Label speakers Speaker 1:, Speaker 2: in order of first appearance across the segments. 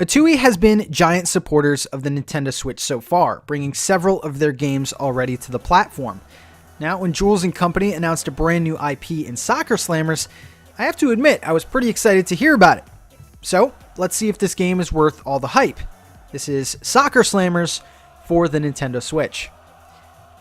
Speaker 1: Atui has been giant supporters of the Nintendo Switch so far, bringing several of their games already to the platform. Now, when Jules & Company announced a brand new IP in Soccer Slammers, I have to admit I was pretty excited to hear about it. So, let's see if this game is worth all the hype. This is Soccer Slammers for the Nintendo Switch.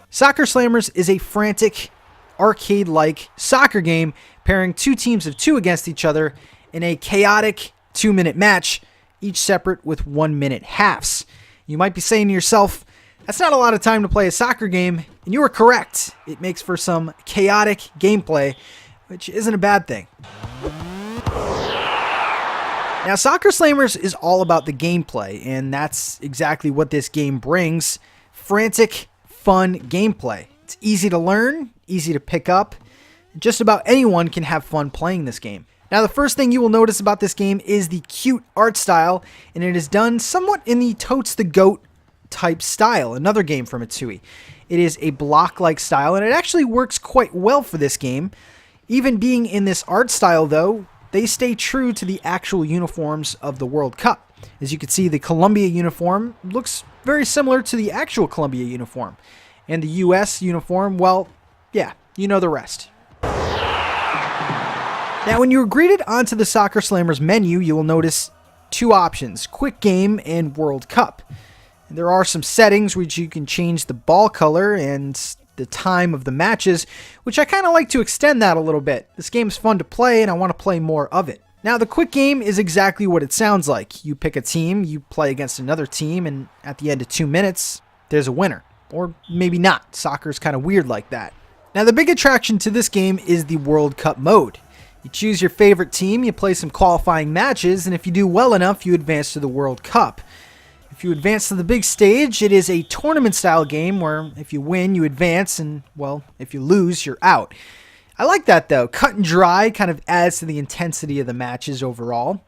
Speaker 1: Soccer Slammers is a frantic, arcade-like soccer game pairing two teams of two against each other in a chaotic 2-minute match, each separate with 1-minute halves. You might be saying to yourself, that's not a lot of time to play a soccer game, and you are correct. It makes for some chaotic gameplay, which isn't a bad thing. Now, Soccer Slammers is all about the gameplay, and that's exactly what this game brings. Frantic, fun gameplay. It's easy to learn, easy to pick up. Just about anyone can have fun playing this game. Now, the first thing you will notice about this game is the cute art style, and it is done somewhat in the Totes the Goat type style, another game from Atui. It is a block-like style, and it actually works quite well for this game. Even being in this art style, though, they stay true to the actual uniforms of the World Cup. As you can see, the Colombia uniform looks very similar to the actual Colombia uniform. And the US uniform, well, yeah, you know the rest. Now, when you're greeted onto the Soccer Slammers menu, you will notice two options, Quick Game and World Cup. And there are some settings which you can change the ball color and the time of the matches, which I kind of like to extend that a little bit. This game's fun to play and I want to play more of it. Now, the Quick Game is exactly what it sounds like. You pick a team, you play against another team, and at the end of 2 minutes, there's a winner. Or maybe not. Soccer's kind of weird like that. Now, the big attraction to this game is the World Cup mode. You choose your favorite team, you play some qualifying matches, and if you do well enough, you advance to the World Cup. If you advance to the big stage, it is a tournament-style game where if you win, you advance, and, well, if you lose, you're out. I like that, though. Cut and dry kind of adds to the intensity of the matches overall.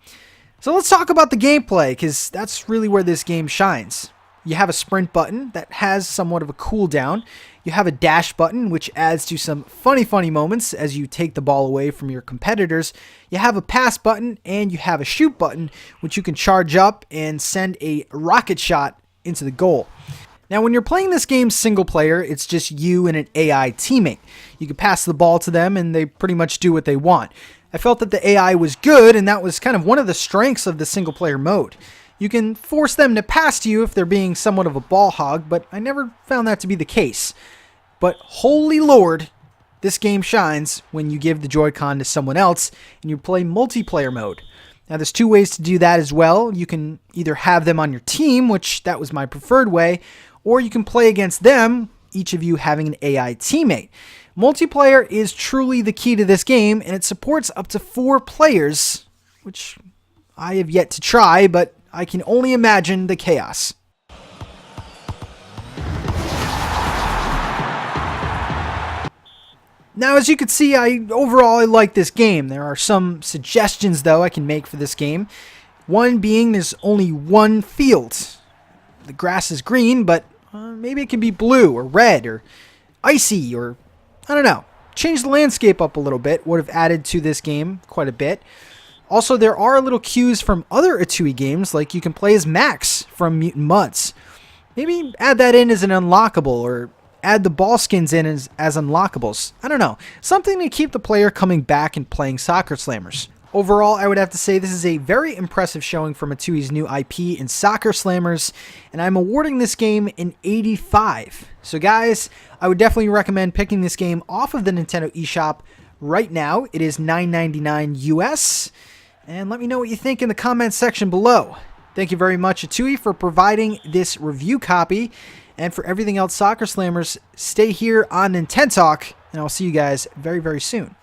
Speaker 1: So let's talk about the gameplay, because that's really where this game shines. You have a sprint button that has somewhat of a cooldown. You have a dash button, which adds to some funny moments as you take the ball away from your competitors. You have a pass button, and you have a shoot button, which you can charge up and send a rocket shot into the goal. Now, when you're playing this game single player, it's just you and an AI teammate. You can pass the ball to them, and they pretty much do what they want. I felt that the AI was good, and that was kind of one of the strengths of the single player mode. You can force them to pass to you if they're being somewhat of a ball hog, but I never found that to be the case. But holy lord, this game shines when you give the Joy-Con to someone else and you play multiplayer mode. Now, there's two ways to do that as well. You can either have them on your team, which that was my preferred way, or you can play against them, each of you having an AI teammate. Multiplayer is truly the key to this game, and it supports up to 4 players, which I have yet to try, but I can only imagine the chaos. Now, as you can see, overall I like this game. There are some suggestions, though, I can make for this game. One being there's only one field. The grass is green, but maybe it can be blue or red or icy or, I don't know. Change the landscape up a little bit would have added to this game quite a bit. Also, there are little cues from other Atui games, like you can play as Max from Mutant Mudds. Maybe add that in as an unlockable, or add the ball skins in as unlockables. I don't know. Something to keep the player coming back and playing Soccer Slammers. Overall, I would have to say this is a very impressive showing from Atui's new IP in Soccer Slammers, and I'm awarding this game an 85. So guys, I would definitely recommend picking this game off of the Nintendo eShop right now. It is $9.99 US. And let me know what you think in the comments section below. Thank you very much, Atui, for providing this review copy. And for everything else Soccer Slammers, stay here on Nintendo Talk, and I'll see you guys very soon.